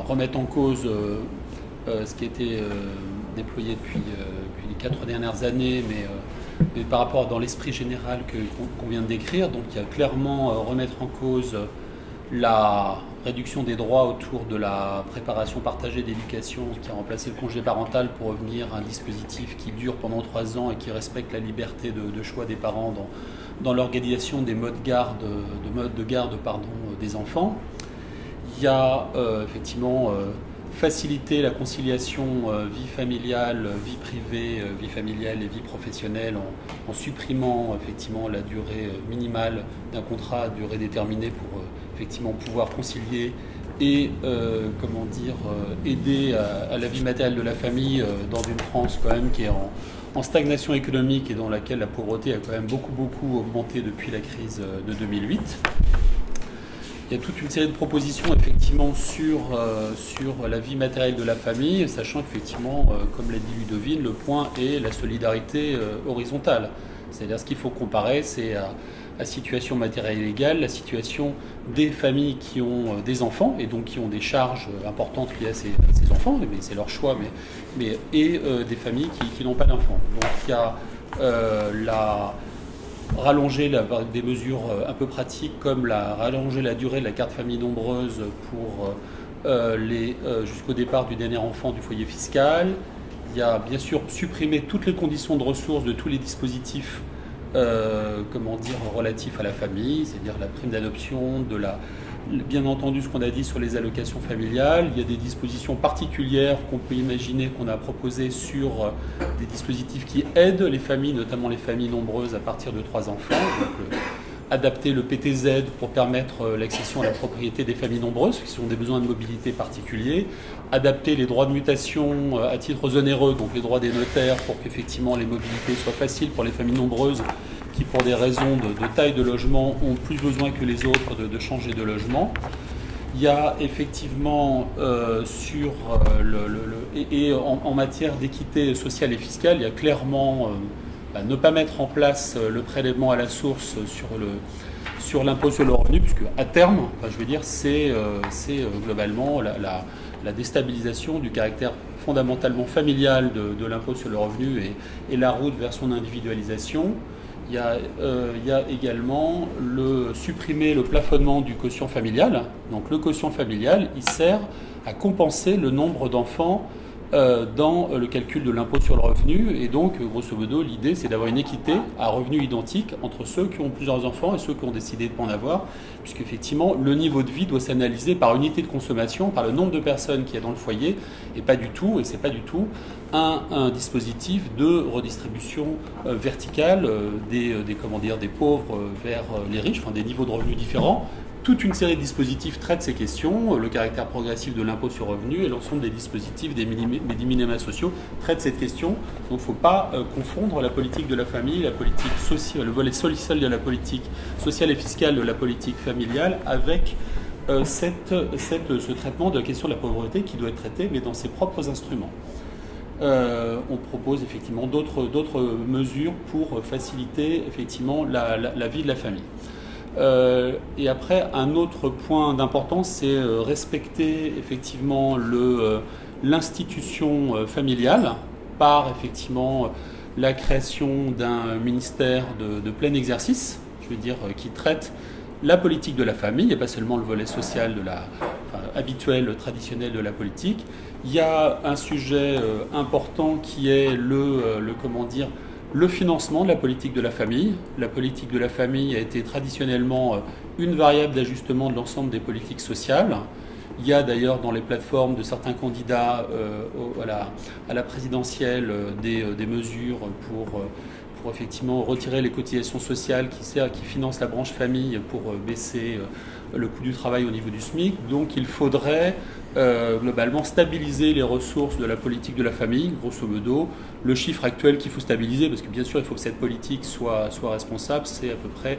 remettent en cause ce qui a été déployé depuis les 4 dernières années, mais par rapport dans l'esprit général qu'on vient de décrire. Donc il y a clairement remettre en cause la réduction des droits autour de la préparation partagée d'éducation qui a remplacé le congé parental pour revenir à un dispositif qui dure pendant 3 ans et qui respecte la liberté de choix des parents dans l'organisation des modes de garde des enfants. Il y a effectivement faciliter la conciliation vie familiale, vie privée, vie familiale et vie professionnelle en supprimant effectivement la durée minimale d'un contrat à durée déterminée pour effectivement pouvoir concilier et aider à la vie matérielle de la famille dans une France quand même qui est en stagnation économique et dans laquelle la pauvreté a quand même beaucoup augmenté depuis la crise de 2008. Il y a toute une série de propositions effectivement sur la vie matérielle de la famille, sachant qu'effectivement, comme l'a dit Ludovine, le point est la solidarité horizontale. C'est-à-dire ce qu'il faut comparer, c'est à situation matérielle égale, la situation des familles qui ont des enfants et donc qui ont des charges importantes liées à ces enfants, mais c'est leur choix, et des familles qui n'ont pas d'enfants. Donc il y a rallonger des mesures un peu pratiques comme rallonger la durée de la carte famille nombreuse pour jusqu'au départ du dernier enfant du foyer fiscal. Il y a bien sûr supprimer toutes les conditions de ressources de tous les dispositifs relatifs à la famille, c'est-à-dire la prime d'adoption, bien entendu ce qu'on a dit sur les allocations familiales. Il y a des dispositions particulières qu'on peut imaginer qu'on a proposées sur des dispositifs qui aident les familles, notamment les familles nombreuses à partir de 3 enfants. Donc, adapter le PTZ pour permettre l'accession à la propriété des familles nombreuses qui ont des besoins de mobilité particuliers. Adapter les droits de mutation à titre onéreux, donc les droits des notaires pour qu'effectivement les mobilités soient faciles pour les familles nombreuses qui, pour des raisons de taille de logement, ont plus besoin que les autres de changer de logement. Il y a effectivement en matière d'équité sociale et fiscale, il y a clairement ne pas mettre en place le prélèvement à la source sur l'impôt sur le revenu, puisque à terme, c'est globalement la déstabilisation du caractère fondamentalement familial de l'impôt sur le revenu et la route vers son individualisation. Il y a également supprimer le plafonnement du quotient familial. Donc le quotient familial, il sert à compenser le nombre d'enfants dans le calcul de l'impôt sur le revenu. Et donc, grosso modo, l'idée, c'est d'avoir une équité à revenu identique entre ceux qui ont plusieurs enfants et ceux qui ont décidé de ne pas en avoir, puisqu'effectivement, le niveau de vie doit s'analyser par unité de consommation, par le nombre de personnes qu'il y a dans le foyer, et c'est pas du tout un dispositif de redistribution verticale des pauvres vers les riches, des niveaux de revenus différents. Toute une série de dispositifs traitent ces questions, le caractère progressif de l'impôt sur revenu et l'ensemble des dispositifs des minima sociaux traitent cette question. Donc il ne faut pas confondre la politique de la famille, la politique sociale, le volet social de la politique sociale et fiscale de la politique familiale avec ce traitement de la question de la pauvreté qui doit être traité, mais dans ses propres instruments. On propose effectivement d'autres mesures pour faciliter effectivement la vie de la famille. Et après, un autre point d'importance, c'est respecter effectivement l'institution familiale par effectivement la création d'un ministère de plein exercice, je veux dire, qui traite la politique de la famille, et pas seulement le volet social habituel, traditionnel de la politique. Il y a un sujet important qui est le financement de la politique de la famille. La politique de la famille a été traditionnellement une variable d'ajustement de l'ensemble des politiques sociales. Il y a d'ailleurs dans les plateformes de certains candidats à la présidentielle des mesures pour effectivement retirer les cotisations sociales qui financent la branche famille pour baisser le coût du travail au niveau du SMIC. Donc il faudrait globalement stabiliser les ressources de la politique de la famille, grosso modo. Le chiffre actuel qu'il faut stabiliser, parce que bien sûr il faut que cette politique soit responsable, c'est à peu près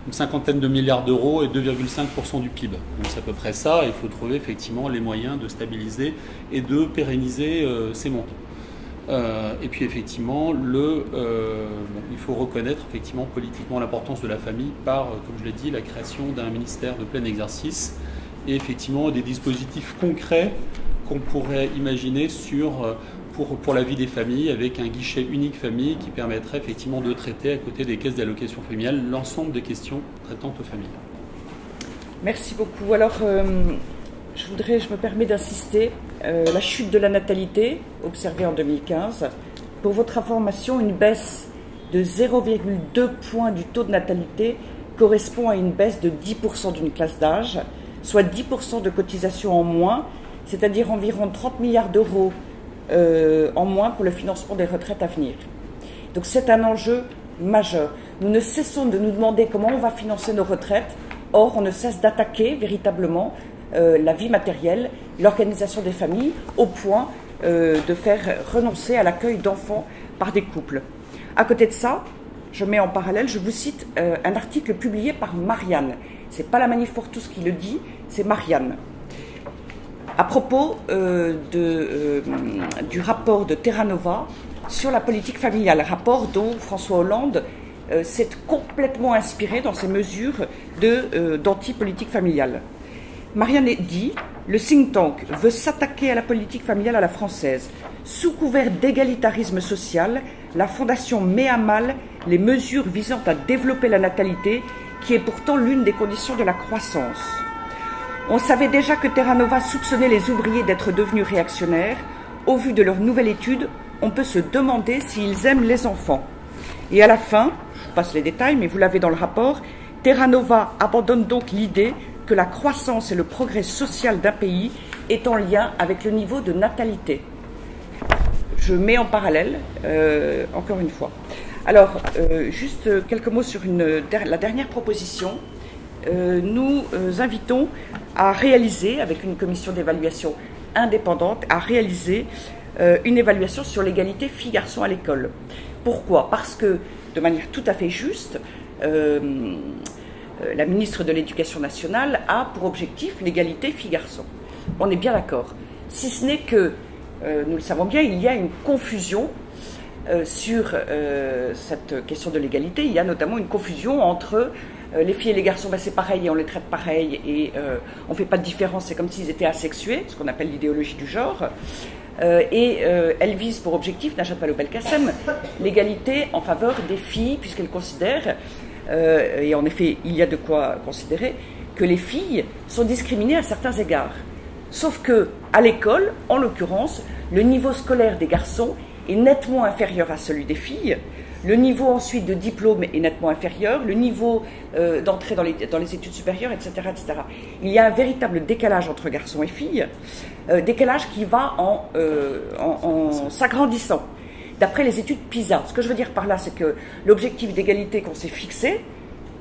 une cinquantaine de milliards d'euros et 2,5% du PIB. Donc c'est à peu près ça, et il faut trouver effectivement les moyens de stabiliser et de pérenniser ces montants. Et puis effectivement, il faut reconnaître effectivement politiquement l'importance de la famille par, comme je l'ai dit, la création d'un ministère de plein exercice et effectivement des dispositifs concrets qu'on pourrait imaginer pour la vie des familles, avec un guichet unique famille qui permettrait effectivement de traiter à côté des caisses d'allocation familiale l'ensemble des questions traitantes aux familles. Merci beaucoup. Alors, je me permets d'insister, la chute de la natalité observée en 2015. Pour votre information, une baisse de 0,2 points du taux de natalité correspond à une baisse de 10% d'une classe d'âge, soit 10% de cotisation en moins, c'est-à-dire environ 30 milliards d'euros en moins pour le financement des retraites à venir. Donc c'est un enjeu majeur. Nous ne cessons de nous demander comment on va financer nos retraites. Or, on ne cesse d'attaquer véritablement la vie matérielle, l'organisation des familles, au point de faire renoncer à l'accueil d'enfants par des couples. À côté de ça, je mets en parallèle, je vous cite un article publié par Marianne. Ce n'est pas la Manif pour tous qui le dit, c'est Marianne. À propos du rapport de Terra Nova sur la politique familiale, rapport dont François Hollande s'est complètement inspiré dans ses mesures d'anti-politique familiale. Marianne dit « Le think tank veut s'attaquer à la politique familiale à la française. Sous couvert d'égalitarisme social, la Fondation met à mal les mesures visant à développer la natalité, qui est pourtant l'une des conditions de la croissance. On savait déjà que Terra Nova soupçonnait les ouvriers d'être devenus réactionnaires. Au vu de leur nouvelle étude, on peut se demander s'ils aiment les enfants. » Et à la fin, je passe les détails, mais vous l'avez dans le rapport, Terra Nova abandonne donc l'idée que la croissance et le progrès social d'un pays est en lien avec le niveau de natalité. Je mets en parallèle, encore une fois. Alors, juste quelques mots sur la dernière proposition. Nous invitons à réaliser, avec une commission d'évaluation indépendante, à réaliser une évaluation sur l'égalité filles-garçons à l'école. Pourquoi? Parce que, de manière tout à fait juste, la ministre de l'Éducation nationale a pour objectif l'égalité filles-garçons. On est bien d'accord. Si ce n'est que, nous le savons bien, il y a une confusion sur cette question de l'égalité. Il y a notamment une confusion entre les filles et les garçons, c'est pareil et on les traite pareil et on ne fait pas de différence, c'est comme s'ils étaient asexués, ce qu'on appelle l'idéologie du genre. Elle vise pour objectif, Najat Vallaud-Belkacem, l'égalité en faveur des filles, puisqu'elle considère, et en effet il y a de quoi considérer, que les filles sont discriminées à certains égards. Sauf que, à l'école, en l'occurrence, le niveau scolaire des garçons est nettement inférieur à celui des filles. Le niveau ensuite de diplôme est nettement inférieur, le niveau d'entrée dans les études supérieures, etc., etc. Il y a un véritable décalage entre garçons et filles, décalage qui va en s'agrandissant. D'après les études PISA, ce que je veux dire par là, c'est que l'objectif d'égalité qu'on s'est fixé,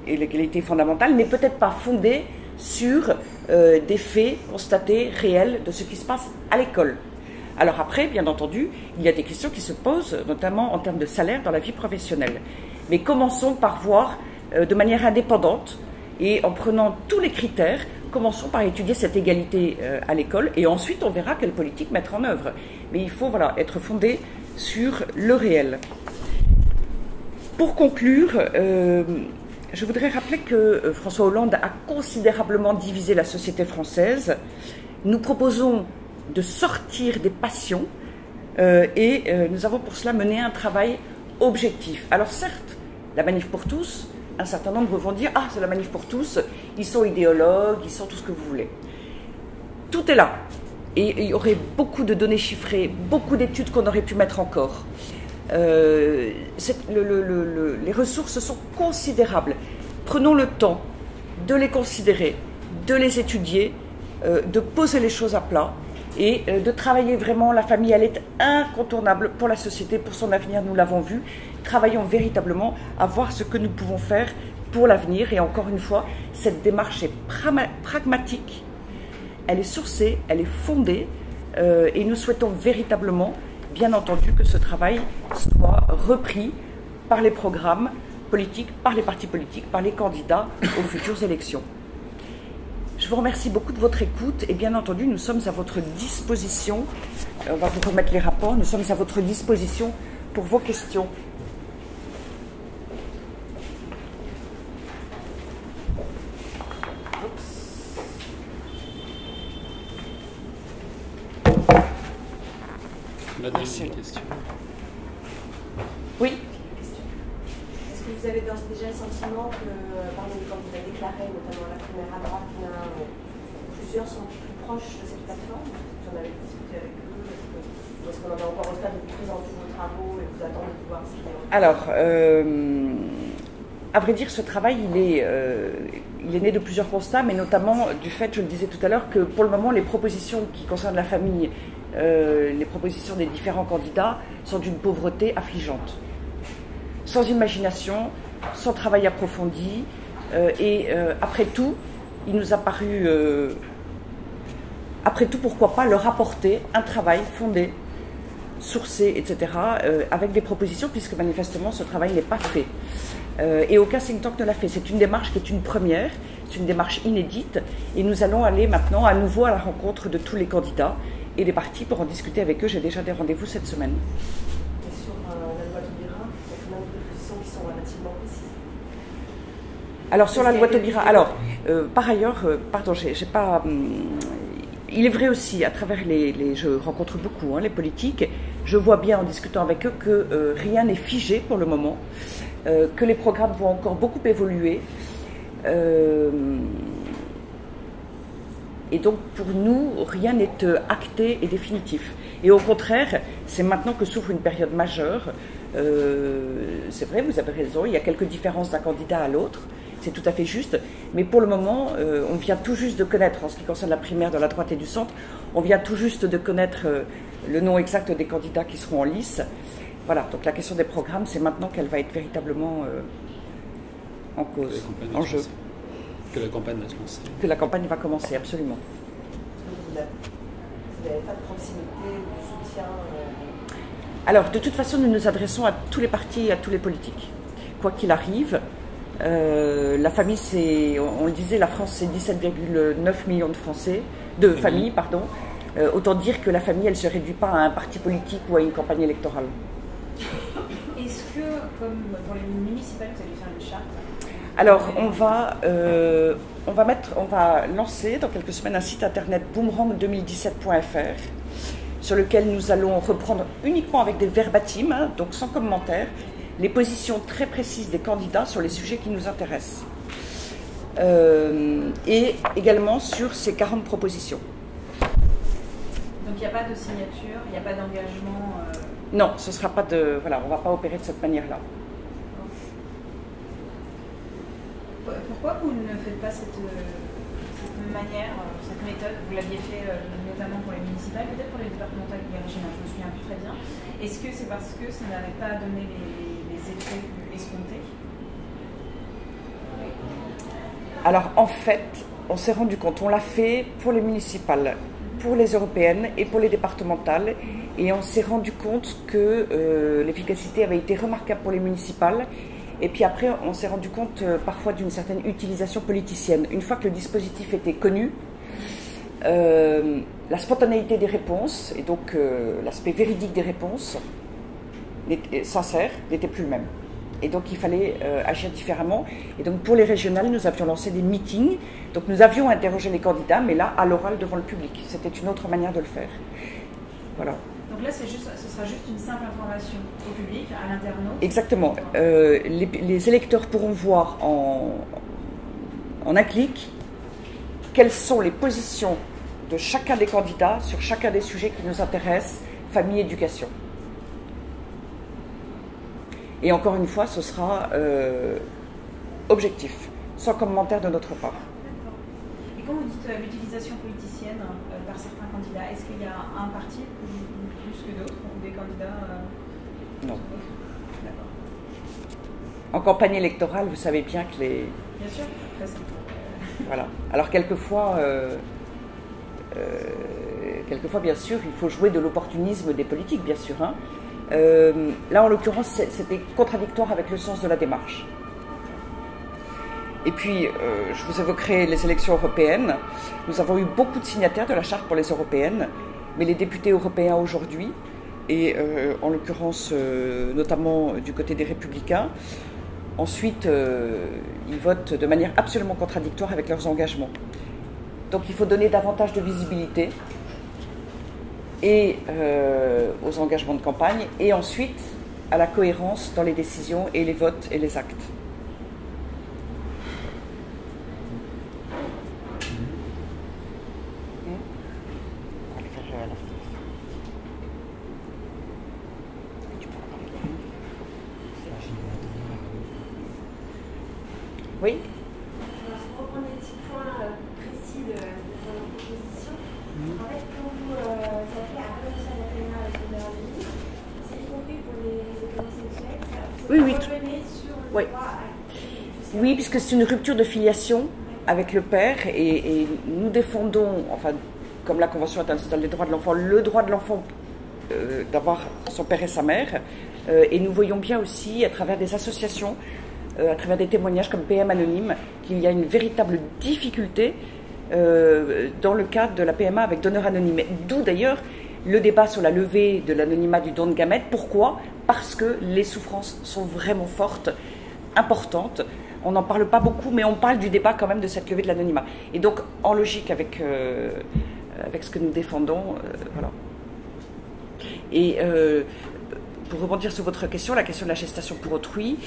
et l'égalité fondamentale, n'est peut-être pas fondé sur des faits constatés, réels, de ce qui se passe à l'école. Alors après, bien entendu, il y a des questions qui se posent, notamment en termes de salaire dans la vie professionnelle. Mais commençons par voir de manière indépendante et en prenant tous les critères, commençons par étudier cette égalité à l'école et ensuite on verra quelle politique mettre en œuvre. Mais il faut être fondé sur le réel. Pour conclure, Je voudrais rappeler que François Hollande a considérablement divisé la société française. Nous proposons de sortir des passions et nous avons pour cela mené un travail objectif. Alors certes, la manif pour tous, un certain nombre vont dire « Ah, c'est la manif pour tous, ils sont idéologues, ils sont tout ce que vous voulez ». Tout est là. Et il y aurait beaucoup de données chiffrées, beaucoup d'études qu'on aurait pu mettre encore. Les ressources sont considérables. Prenons le temps de les considérer, de les étudier, de poser les choses à plat et de travailler vraiment. La famille, elle est incontournable pour la société, pour son avenir, nous l'avons vu. Travaillons véritablement à voir ce que nous pouvons faire pour l'avenir. Et encore une fois, cette démarche est pragmatique, elle est sourcée, elle est fondée et nous souhaitons véritablement, bien entendu, que ce travail soit repris par les programmes politiques, par les partis politiques, par les candidats aux futures élections. Je vous remercie beaucoup de votre écoute et bien entendu, nous sommes à votre disposition. On va vous remettre les rapports. Nous sommes à votre disposition pour vos questions. La deuxième question. Oui. Est-ce que vous avez d'ores et déjà le sentiment que parmi les candidats déclarés, notamment la primaire à droite, plusieurs sont plus proches de cette plateforme? Vous en avez discuté avec eux? Est-ce qu'on en est encore au stade où vous présentez vos travaux et vous attendez de voir ce qu'il y a? Alors, à vrai dire, ce travail, il est né de plusieurs constats, mais notamment du fait, je le disais tout à l'heure, que pour le moment, les propositions qui concernent la famille, les propositions des différents candidats sont d'une pauvreté affligeante. Sans imagination, sans travail approfondi, et après tout, il nous a paru, après tout, pourquoi pas leur apporter un travail fondé, sourcé, etc., avec des propositions, puisque manifestement ce travail n'est pas fait. Et aucun think tank ne l'a fait. C'est une démarche qui est une première, c'est une démarche inédite, et nous allons aller maintenant à nouveau à la rencontre de tous les candidats et des partis pour en discuter avec eux. J'ai déjà des rendez-vous cette semaine. Et sur la loi Taubira, il y a quand même des positions qui sont relativement précises. Alors sur la loi Taubira, alors par ailleurs, pardon, j'ai pas. Il est vrai aussi, à travers je rencontre beaucoup les politiques, je vois bien en discutant avec eux que rien n'est figé pour le moment, que les programmes vont encore beaucoup évoluer. Et donc, pour nous, rien n'est acté et définitif. Et au contraire, c'est maintenant que s'ouvre une période majeure. C'est vrai, vous avez raison, il y a quelques différences d'un candidat à l'autre, c'est tout à fait juste. Mais pour le moment, on vient tout juste de connaître, en ce qui concerne la primaire de la droite et du centre, on vient tout juste de connaître le nom exact des candidats qui seront en lice. Voilà, donc la question des programmes, c'est maintenant qu'elle va être véritablement en cause, en jeu. Que la campagne va se lancer. Que la campagne va commencer, absolument. Vous n'avez pas de proximité ou de soutien Alors, de toute façon, nous nous adressons à tous les partis et à tous les politiques. Quoi qu'il arrive, la famille, on le disait, la France, c'est 17,9 millions de Français, de familles, pardon. Autant dire que la famille, elle ne se réduit pas à un parti politique ou à une campagne électorale. Est-ce que, comme pour les municipales, vous allez faire une charte? Alors, on va lancer dans quelques semaines un site internet boomerang2017.fr sur lequel nous allons reprendre uniquement avec des verbatims, donc sans commentaire, les positions très précises des candidats sur les sujets qui nous intéressent. Et également sur ces 40 propositions. Donc il n'y a pas de signature, il n'y a pas d'engagement Non, ce sera pas de... Voilà, on ne va pas opérer de cette manière-là. Pourquoi vous ne faites pas cette manière, cette méthode? Vous l'aviez fait notamment pour les municipales, peut-être pour les départementales ou les régionales, je me souviens plus très bien. Est-ce que c'est parce que ça n'avait pas donné les effets escomptés? Alors en fait, on s'est rendu compte, on l'a fait pour les municipales, pour les européennes et pour les départementales, et on s'est rendu compte que l'efficacité avait été remarquable pour les municipales. Et puis après, on s'est rendu compte parfois d'une certaine utilisation politicienne. Une fois que le dispositif était connu, la spontanéité des réponses, et donc l'aspect véridique des réponses, sincère, n'était plus le même. Et donc il fallait agir différemment. Et donc pour les régionales, nous avions lancé des meetings. Donc nous avions interrogé les candidats, mais là, à l'oral devant le public. C'était une autre manière de le faire. Voilà. Donc là, ce sera juste une simple information au public, à l'internaute. Exactement. Les électeurs pourront voir en un clic quelles sont les positions de chacun des candidats sur chacun des sujets qui nous intéressent, famille, éducation. Et encore une fois, ce sera objectif, sans commentaire de notre part. Et quand vous dites l'utilisation politicienne par certains candidats, est-ce qu'il y a un parti plus que d'autres ou des candidats Non. D'accord. En campagne électorale, vous savez bien que les... Bien sûr, après ça. Voilà. Alors quelquefois, bien sûr, il faut jouer de l'opportunisme des politiques, bien sûr. Hein. Là, en l'occurrence, c'était contradictoire avec le sens de la démarche. Et puis, je vous évoquerai les élections européennes. Nous avons eu beaucoup de signataires de la Charte pour les européennes, mais les députés européens aujourd'hui, et en l'occurrence, notamment du côté des Républicains, ensuite, ils votent de manière absolument contradictoire avec leurs engagements. Donc, il faut donner davantage de visibilité et aux engagements de campagne, et ensuite à la cohérence dans les décisions et les votes et les actes. Oui. Alors, pour reprendre des petits points précis de votre proposition, en fait, quand vous appelez à renoncer à la PMA avec le Nord-Amérique, c'est y compris pour les violences sexuelles, Oui, oui. revenez sur le Oui. droit à... Oui, puisque c'est une rupture de filiation avec le père, et nous défendons, enfin, comme la Convention internationale des droits de l'enfant, le droit de l'enfant d'avoir son père et sa mère, et nous voyons bien aussi, à travers des associations, à travers des témoignages comme PM Anonyme, qu'il y a une véritable difficulté dans le cadre de la PMA avec donneur anonyme. D'où d'ailleurs le débat sur la levée de l'anonymat du don de gamètes. Pourquoi ? Parce que les souffrances sont vraiment fortes, importantes. On n'en parle pas beaucoup, mais on parle du débat quand même de cette levée de l'anonymat. Et donc, en logique avec ce que nous défendons, voilà. Et pour rebondir sur votre question, la question de la gestation pour autrui,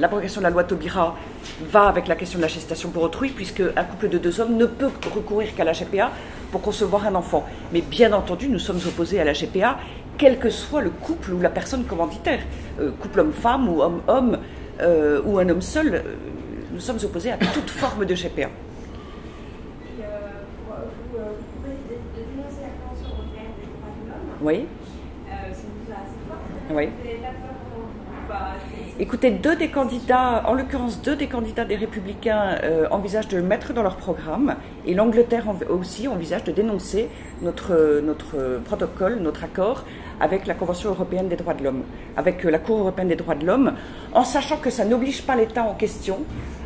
l'abrogation de la loi Taubira va avec la question de la gestation pour autrui, puisque un couple de deux hommes ne peut recourir qu'à la GPA pour concevoir un enfant. Mais bien entendu, nous sommes opposés à la GPA, quel que soit le couple ou la personne commanditaire, couple homme-femme ou homme-homme ou un homme seul, nous sommes opposés à toute forme de GPA. Vous pouvez dénoncer la Convention européenne des droits de l'homme. Oui. C'est une mesure assez forte. Oui. Vous n'avez pas peur Écoutez, deux des candidats, en l'occurrence deux des candidats des Républicains envisagent de le mettre dans leur programme, et l'Angleterre aussi envisage de dénoncer notre protocole, notre accord avec la Convention européenne des droits de l'homme, avec la Cour européenne des droits de l'homme, en sachant que ça n'oblige pas l'État en question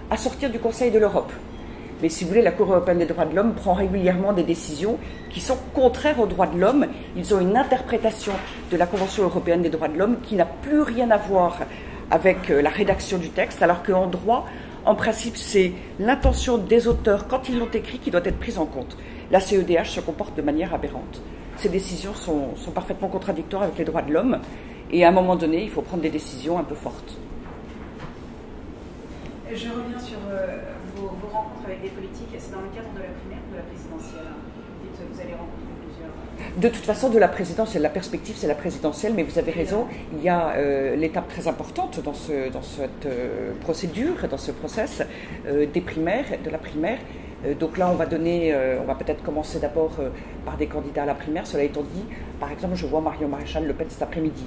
à sortir du Conseil de l'Europe. Mais si vous voulez, la Cour européenne des droits de l'homme prend régulièrement des décisions qui sont contraires aux droits de l'homme. Ils ont une interprétation de la Convention européenne des droits de l'homme qui n'a plus rien à voir avec la rédaction du texte, alors qu'en droit, en principe, c'est l'intention des auteurs, quand ils l'ont écrit, qui doit être prise en compte. La CEDH se comporte de manière aberrante. Ces décisions sont parfaitement contradictoires avec les droits de l'homme, et à un moment donné, il faut prendre des décisions un peu fortes. Je reviens sur vos rencontres avec des politiques. C'est dans le cadre de la primaire ou de la présidentielle? Vous dites que vous allez rencontrer plusieurs... De toute façon, de la présidentielle, la perspective, c'est la présidentielle, mais vous avez raison, il y a l'étape très importante dans cette procédure, dans ce process des primaires, de la primaire. Donc là, on va peut-être commencer d'abord par des candidats à la primaire. Cela étant dit, par exemple, je vois Marion Maréchal Le Pen cet après-midi.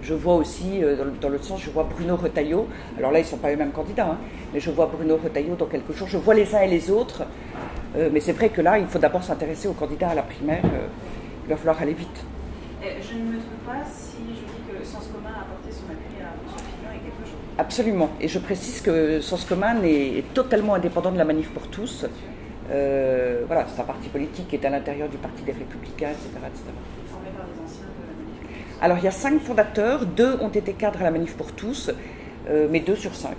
Je vois aussi, dans l'autre sens, je vois Bruno Retailleau. Alors là, ils ne sont pas les mêmes candidats, hein, mais je vois Bruno Retailleau dans quelques jours. Je vois les uns et les autres, mais c'est vrai que là, il faut d'abord s'intéresser aux candidats à la primaire. Il va falloir aller vite. Je ne me trompe pas si je dis que Sens Commun a apporté son appui à François Fillon il y a quelques jours. Absolument. Et je précise que Sens Commun est totalement indépendant de la Manif pour tous. Voilà, c'est un parti politique qui est à l'intérieur du Parti des Républicains, etc. Formé par des anciens de la Manif pour tous. Alors il y a 5 fondateurs, 2 ont été cadres à la Manif pour tous, mais 2 sur 5.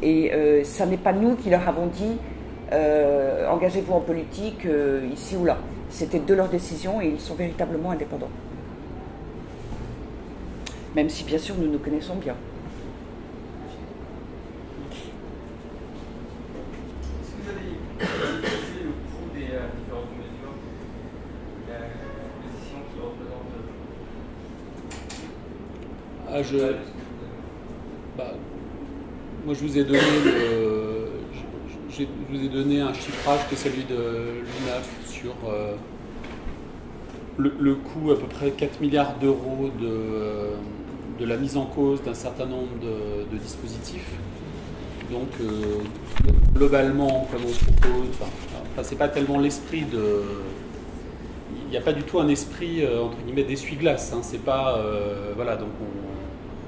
Et ça n'est pas nous qui leur avons dit engagez-vous en politique ici ou là. C'était de leur décision et ils sont véritablement indépendants. Même si bien sûr nous nous connaissons bien. Est-ce que vous avez utilisé le coût des différentes mesures, la position qui représente moi je vous ai donné je vous ai donné un chiffrage qui est celui de l'UNAF sur le coût à peu près 4 milliards d'euros de la mise en cause d'un certain nombre de dispositifs. Donc globalement, comme on propose, c'est pas tellement l'esprit de... Il n'y a pas du tout un esprit entre guillemets d'essuie-glace. Hein, c'est pas voilà, donc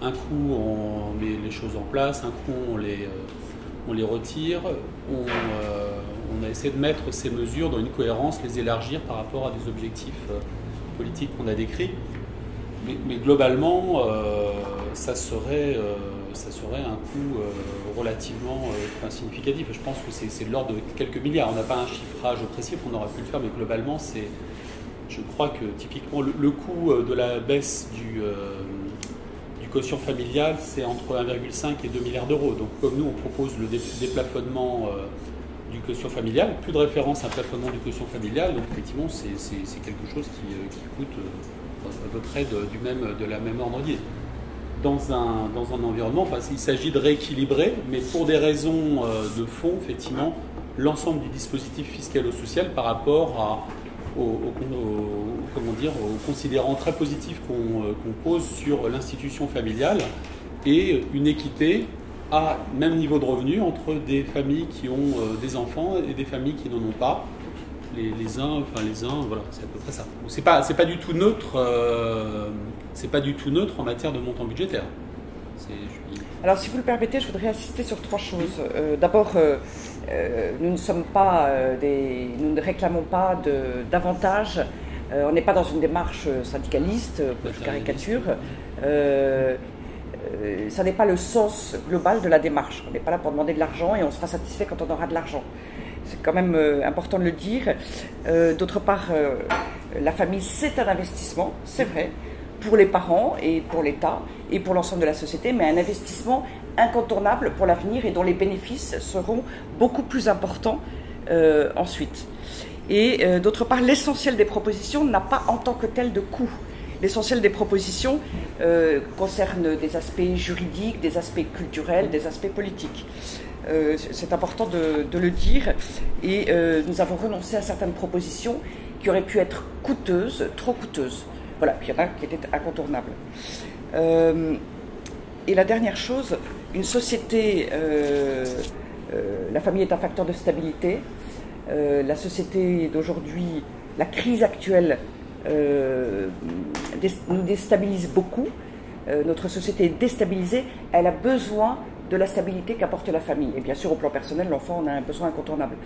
un coup on met les choses en place, un coup on les retire. On a essayé de mettre ces mesures dans une cohérence, les élargir par rapport à des objectifs politiques qu'on a décrits. Mais globalement, ça serait un coût relativement significatif. Je pense que c'est de l'ordre de quelques milliards. On n'a pas un chiffrage précis, on aurait pu le faire, mais globalement, je crois que typiquement le coût de la baisse du quotient familial, c'est entre 1,5 et 2 milliards d'euros. Donc comme nous, on propose le déplafonnement du quotient familial, plus de référence à un plafonnement du quotient familial, donc effectivement, c'est quelque chose qui coûte à peu près de la même ordre d'idée. Dans un environnement, il s'agit de rééquilibrer, mais pour des raisons de fond, effectivement, l'ensemble du dispositif fiscalo-social par rapport aux considérants très positifs qu'on pose sur l'institution familiale et une équité à même niveau de revenu entre des familles qui ont des enfants et des familles qui n'en ont pas. Les uns, voilà, c'est à peu près ça. C'est pas du tout neutre. C'est pas du tout neutre en matière de montant budgétaire. Alors, si vous le permettez, je voudrais insister sur 3 choses. D'abord, nous ne réclamons pas d'avantages. On n'est pas dans une démarche syndicaliste, je caricature. Ça n'est pas le sens global de la démarche. On n'est pas là pour demander de l'argent et on sera satisfait quand on aura de l'argent. C'est quand même important de le dire. D'autre part, la famille, c'est un investissement, c'est vrai, pour les parents et pour l'État et pour l'ensemble de la société, mais un investissement incontournable pour l'avenir et dont les bénéfices seront beaucoup plus importants ensuite. Et d'autre part, l'essentiel des propositions n'a pas en tant que tel de coût. L'essentiel des propositions concerne des aspects juridiques, des aspects culturels, des aspects politiques. C'est important de le dire. Et nous avons renoncé à certaines propositions qui auraient pu être coûteuses, trop coûteuses. Voilà, puis il y en a qui étaient incontournables. Et la dernière chose, une société, la famille est un facteur de stabilité. La société d'aujourd'hui, la crise actuelle nous déstabilise beaucoup. Notre société est déstabilisée, elle a besoin de la stabilité qu'apporte la famille. Et bien sûr, au plan personnel, l'enfant en a un besoin incontournable.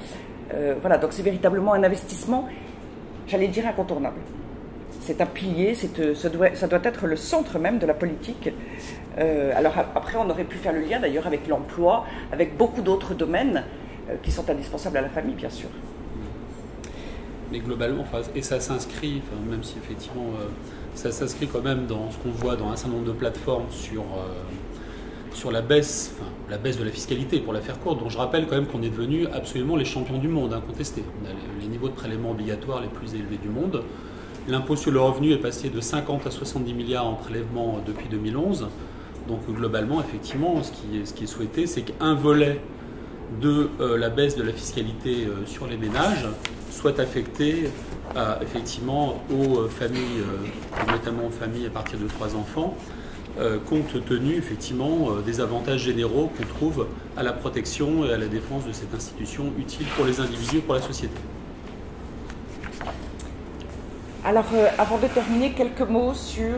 Voilà, donc c'est véritablement un investissement, j'allais dire incontournable. C'est un pilier, ça doit être le centre même de la politique. Alors après, on aurait pu faire le lien d'ailleurs avec l'emploi, avec beaucoup d'autres domaines qui sont indispensables à la famille, bien sûr. Mais globalement, et ça s'inscrit, même si effectivement, ça s'inscrit quand même dans ce qu'on voit dans un certain nombre de plateformes sur la baisse de la fiscalité, pour la faire courte, dont je rappelle quand même qu'on est devenu absolument les champions du monde, incontestés. On a les niveaux de prélèvements obligatoires les plus élevés du monde. L'impôt sur le revenu est passé de 50 à 70 milliards en prélèvement depuis 2011. Donc globalement, effectivement, ce qui est souhaité, c'est qu'un volet de la baisse de la fiscalité sur les ménages soit affecté effectivement aux familles, notamment aux familles à partir de 3 enfants, compte tenu effectivement des avantages généraux qu'on trouve à la protection et à la défense de cette institution utile pour les individus et pour la société. Alors, avant de terminer, quelques mots sur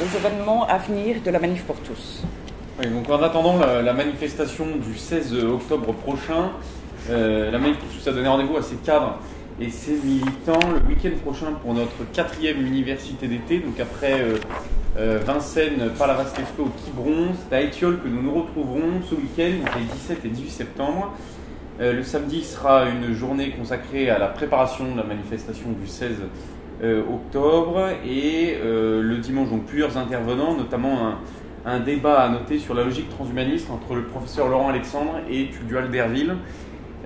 les événements à venir de la Manif pour tous. Oui, donc en attendant la manifestation du 16 octobre prochain, la Manif pour tous a donné rendez-vous à ses cadres et ses militants le week-end prochain pour notre 4e université d'été. Donc après Vincennes, Palavas-les-Flots, Quiberon, c'est à Étiolles que nous nous retrouverons ce week-end, les 17 et 18 septembre. Le samedi sera une journée consacrée à la préparation de la manifestation du 16 octobre et le dimanche, donc plusieurs intervenants, notamment un débat à noter sur la logique transhumaniste entre le professeur Laurent Alexandre et Tugdual Derville.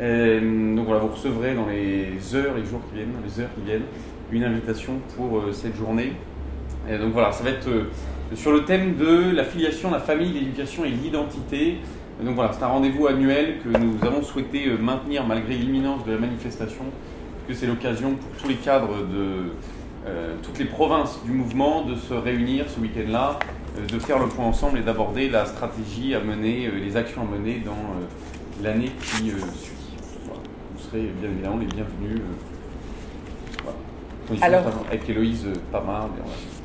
Donc voilà, vous recevrez dans les heures qui viennent, une invitation pour cette journée. Et donc voilà, ça va être sur le thème de la filiation, la famille, l'éducation et l'identité. Donc voilà, c'est un rendez-vous annuel que nous avons souhaité maintenir malgré l'imminence de la manifestation, que c'est l'occasion pour tous les cadres de toutes les provinces du mouvement de se réunir ce week-end-là, de faire le point ensemble et d'aborder la stratégie à mener, les actions à mener dans l'année qui suit. Voilà. Vous serez bien évidemment les bienvenus. Voilà. Alors, avec Héloïse Pamard.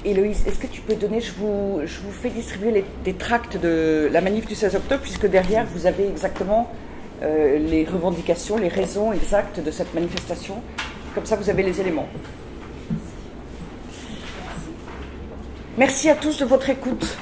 Héloïse, est-ce que tu peux donner, je vous fais distribuer des tracts de la manif du 16 octobre, puisque derrière vous avez exactement les revendications, les raisons exactes de cette manifestation. Comme ça, vous avez les éléments. Merci à tous de votre écoute.